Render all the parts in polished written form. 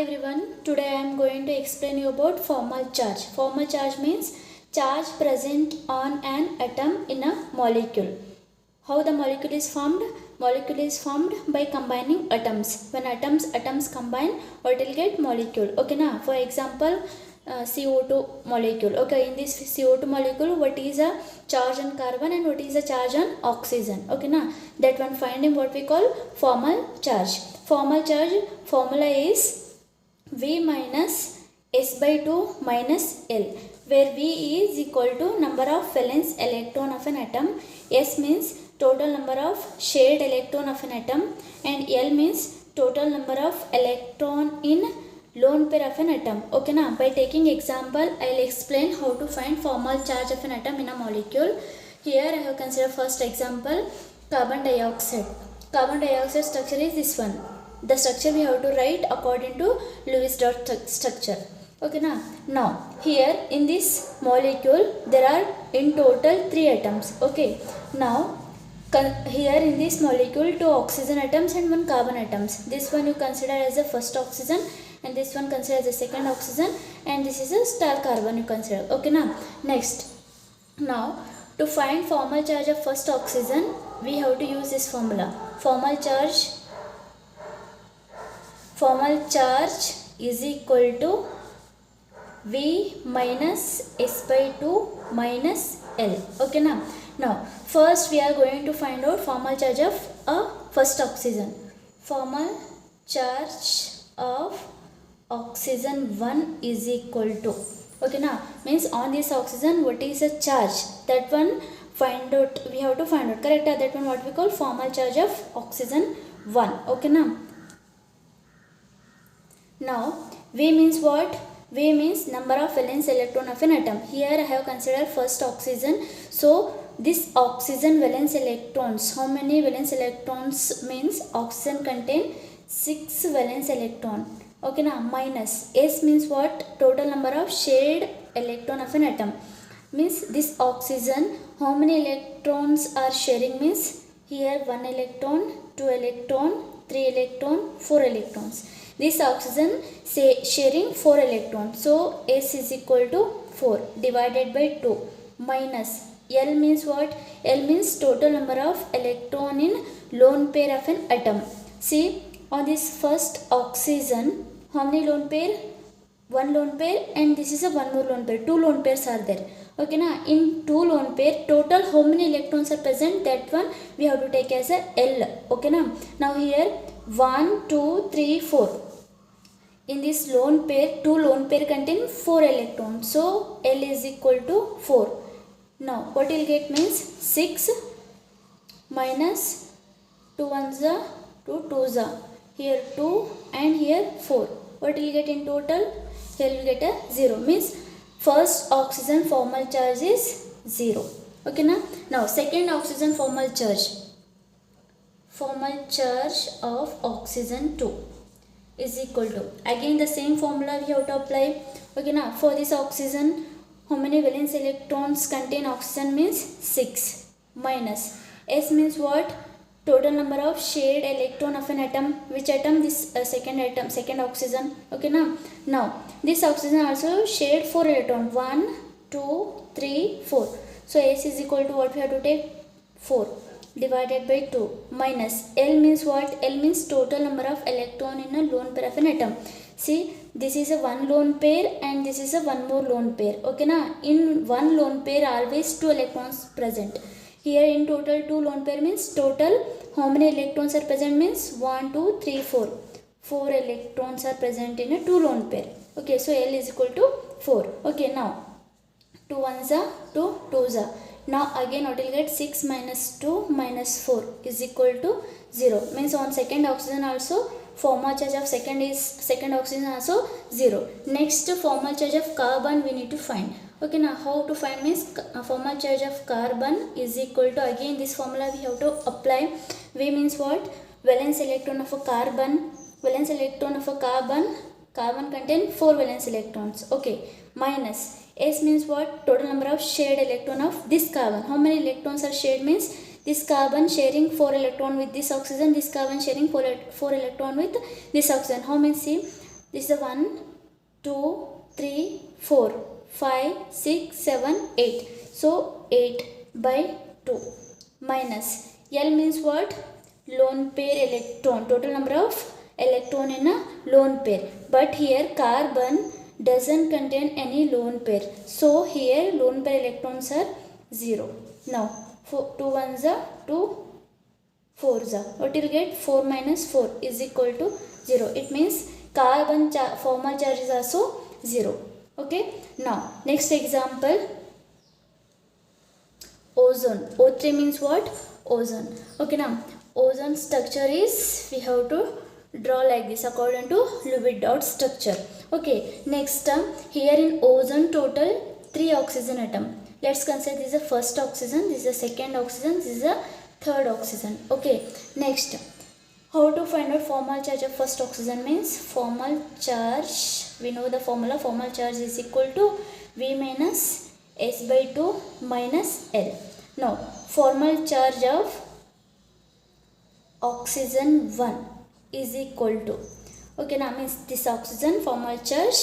everyone, today I am going to explain you about formal charge. Formal charge means charge present on an atom in a molecule. How the molecule is formed? Molecule is formed by combining atoms. When atoms combine, what will get molecule? Okay na? For example, CO2 molecule. Okay, in this CO2 molecule, what is a charge on carbon and what is a charge on oxygen? Okay na? That one finding what we call formal charge. Formal charge formula is V minus S by 2 minus L, where V is equal to number of valence electron of an atom, S means total number of shared electron of an atom, and L means total number of electron in lone pair of an atom. Okay na? By taking example, I will explain how to find formal charge of an atom in a molecule. Here I have considered first example, carbon dioxide. Carbon dioxide structure is this one. The structure we have to write according to Lewis dot structure. Okay na? Now here in this molecule there are in total 3 atoms. Okay. Now here in this molecule 2 oxygen atoms and 1 carbon atoms. This one you consider as the first oxygen and this one consider as the second oxygen and this is a star carbon you consider. Okay na? Next. Now to find formal charge of first oxygen we have to use this formula. Formal charge is equal to V minus S by 2 minus L. Okay now. Now first we are going to find out formal charge of a first oxygen. Formal charge of oxygen 1 is equal to, okay now, means on this oxygen what is the charge, that one find out, we have to find out, correct? That one what we call formal charge of oxygen 1. Okay now. Now V means what? V means number of valence electron of an atom. Here I have considered first oxygen. So this oxygen valence electrons, how many valence electrons means oxygen contain 6 valence electron. Okay now, minus S means what? Total number of shared electron of an atom. Means this oxygen, how many electrons are sharing means here 1 electron, 2 electron, 3 electron, 4 electrons. This oxygen sharing 4 electrons. So S is equal to 4 divided by 2 minus L means what? L means total number of electron in lone pair of an atom. See on this first oxygen, how many lone pair? 1 lone pair and this is a 1 more lone pair. 2 lone pairs are there. Okay na? In 2 lone pair total how many electrons are present? That one we have to take as a L. Okay na? Now here 1, 2, 3, 4. In this lone pair, 2 lone pair contain 4 electrons. So L is equal to 4. Now what will get means 6 minus 2 ones are 2 twos are. Here 2 and here 4. What will get in total? Here will get a 0. Means first oxygen formal charge is 0. Okay na? Now second oxygen formal charge. Formal charge of oxygen 2 is equal to, again the same formula we have to apply. Okay now, for this oxygen how many valence electrons contain oxygen means 6 minus S means what? Total number of shared electron of an atom. Which atom? This second atom, second oxygen. Okay now. Now this oxygen also shared 4 electron. 1, 2, 3, 4. So S is equal to what we have to take? 4 divided by 2 minus L means what? L means total number of electron in a lone pair of an atom. See, this is a 1 lone pair and this is a 1 more lone pair. Okay na? In 1 lone pair always 2 electrons present. Here in total 2 lone pair means total how many electrons are present means 1, 2, 3, 4. 4 electrons are present in a 2 lone pair. Okay, so L is equal to 4. Okay, now 2 ones are 2 twos are. Now again what will get 6 minus 2 minus 4 is equal to 0. Means on second oxygen also formal charge of second oxygen also 0. Next formal charge of carbon we need to find. Okay now how to find means formal charge of carbon is equal to, again this formula we have to apply. V means what? Valence electron of a carbon. Valence electron of a carbon. Carbon contain 4 valence electrons. Okay, minus S means what? Total number of shared electron of this carbon. How many electrons are shared means this carbon sharing 4 electron with this oxygen, this carbon sharing 4 electron with this oxygen. How many? See, This is 1, 2, 3, 4, 5, 6, 7, 8. So 8 by 2 minus L means what? Lone pair electron. Total number of electron in a lone pair. But here carbon doesn't contain any lone pair. So here lone pair electrons are 0. Now 2 1s are 2 4s are. What you'll get? 4 minus 4 is equal to 0. It means carbon formal charge is also 0. Okay. Now next example, ozone. O3 means what? Ozone. Okay, now ozone structure is, we have to draw like this according to Lewis dot structure. Okay, next here in ozone total 3 oxygen atom. Let's consider this is the first oxygen, this is the second oxygen, this is the third oxygen. Okay, next, how to find out formal charge of first oxygen means formal charge, we know the formula, formal charge is equal to V minus S by 2 minus L. Now formal charge of oxygen 1 is equal to, okay, now means this oxygen formal charge,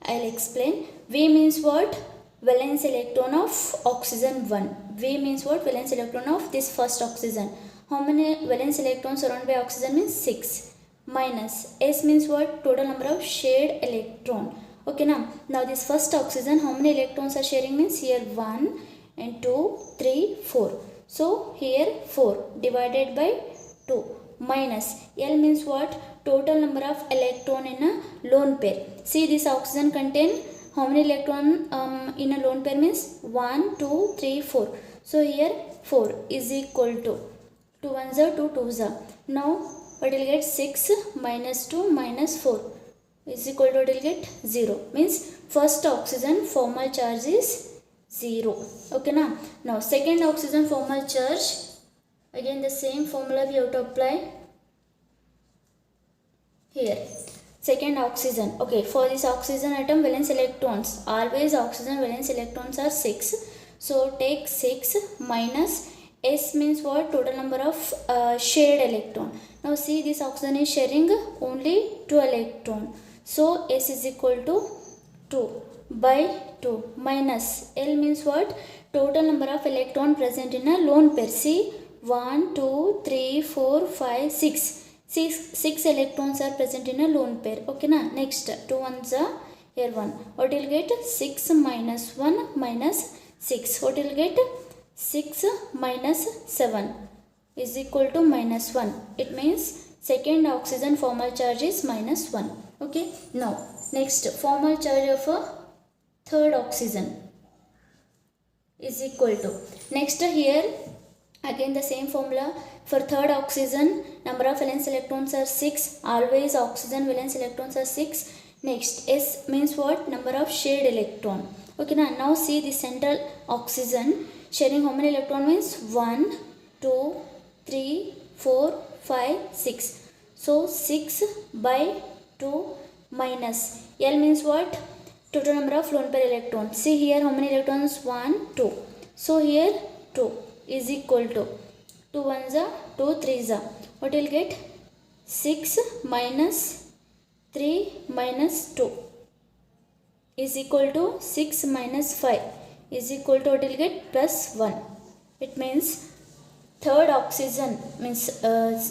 I'll explain. V means what? Valence electron of oxygen 1. V means what? Valence electron of this first oxygen. How many valence electrons surrounded by oxygen means 6. Minus S means what? Total number of shared electron. Okay, now this first oxygen, how many electrons are sharing means here 1 and 2, 3, 4. So here 4 divided by 2 minus L means what? Total number of electron in a lone pair. See, this oxygen contain how many electron in a lone pair means 1, 2, 3, 4. So here 4 is equal to 2 1s are 2 2s are. Now what will get? 6 minus 2 minus 4 is equal to what will get? 0. Means first oxygen formal charge is 0. Okay, now second oxygen formal charge, again the same formula we have to apply here. Second oxygen, okay, for this oxygen atom valence electrons, always oxygen valence electrons are 6. So take 6 minus S means what? Total number of shared electron. Now see, this oxygen is sharing only 2 electron. So S is equal to 2 by 2 minus L means what? Total number of electron present in a lone pair. See, 1, 2, 3, 4, 5, 6. 6 electrons are present in a lone pair. Okay, next 2 1s are here 1. What will get? 6 minus 1 minus 6. What will get? 6 minus 7 is equal to minus 1. It means second oxygen formal charge is minus 1. Okay, now next formal charge of a third oxygen is equal to, next here again the same formula. For third oxygen, number of valence electrons are 6. Always oxygen valence electrons are 6. Next, S means what? Number of shared electron. Okay, now see the central oxygen sharing how many electron means 1, 2, 3, 4, 5, 6. So 6 by 2 minus L means what? Total number of lone pair electrons. See here how many electrons? 1, 2. So here 2 is equal to 2 1s are 2 3s are. What will get? 6 minus 3 minus 2 is equal to 6 minus 5 is equal to what will get? Plus 1. It means third oxygen means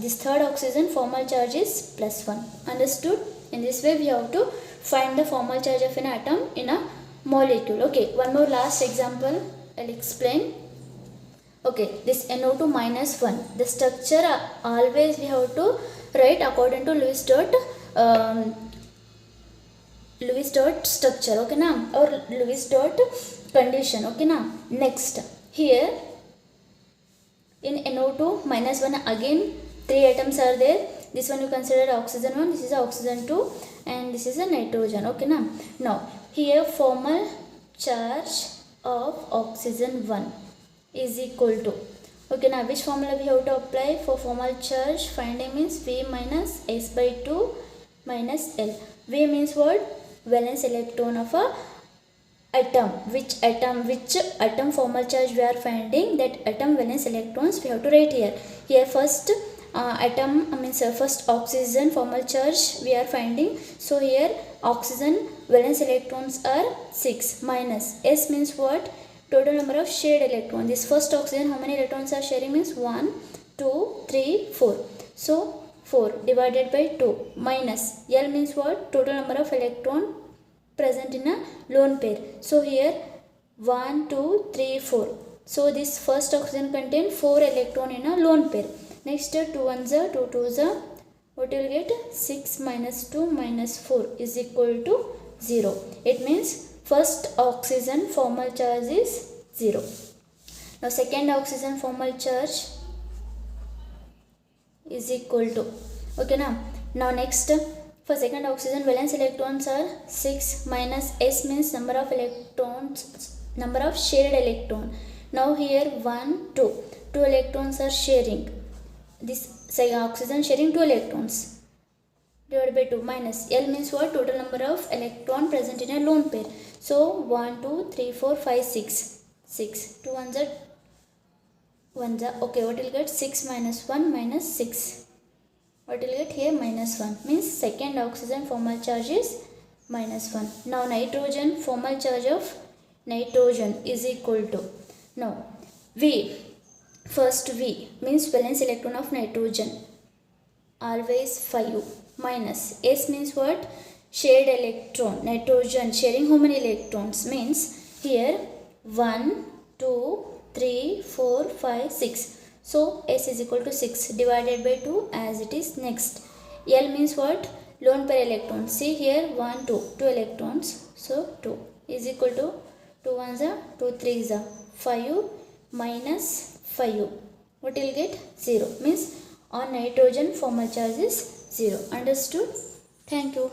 this third oxygen formal charge is plus 1. Understood? In this way we have to find the formal charge of an atom in a molecule. Okay, one more last example I'll explain. Okay, this NO2 minus 1. The structure always we have to write according to Lewis dot structure. Okay, or Lewis dot condition. Okay, next here in NO2 minus 1 again 3 atoms are there. This one you consider oxygen 1, this is oxygen 2 and this is a nitrogen. Okay, now here formal charge of oxygen 1 is equal to, okay, which formula we have to apply for formal charge finding means V minus S by 2 minus L. V means what? Valence electron of a atom. Which atom formal charge we are finding, that atom valence electrons we have to write here. Here first atom means first oxygen formal charge we are finding. So here oxygen valence electrons are 6 minus S means what, total number of shared electrons. This first oxygen how many electrons are sharing means 1 2 3 4. So 4 divided by 2 minus L means what, total number of electron present in a lone pair. So here 1 2 3 4. So this first oxygen contain 4 electron in a lone pair. Next 2 1s are 2 2s are, what you will get, 6 minus 2 minus 4 is equal to 0. It means first oxygen formal charge is 0. Now second oxygen formal charge is equal to, okay now next for second oxygen valence electrons are 6 minus S means number of electrons, number of shared electron. Now here 1 2 electrons are sharing, this oxygen sharing 2 electrons divided by 2 minus L means what, total number of electron present in a lone pair. So 1 2 3 4 5 6 2 1s are 1s are, okay, what will get, 6 minus 1 minus 6, what will get here, minus 1 means second oxygen formal charge is minus 1. Now nitrogen formal charge of nitrogen is equal to, now V, first V means valence electron of nitrogen always 5 minus S means what, shared electron, nitrogen sharing how many electrons means here 1 2 3 4 5 6. So S is equal to 6 divided by 2 as it is. Next L means what, lone pair electrons. See here 1 2 electrons. So 2 is equal to 2 1s are 2 3s are 5 minus 5. What will get, 0 means on nitrogen formal charge is 0. Understood? Thank you.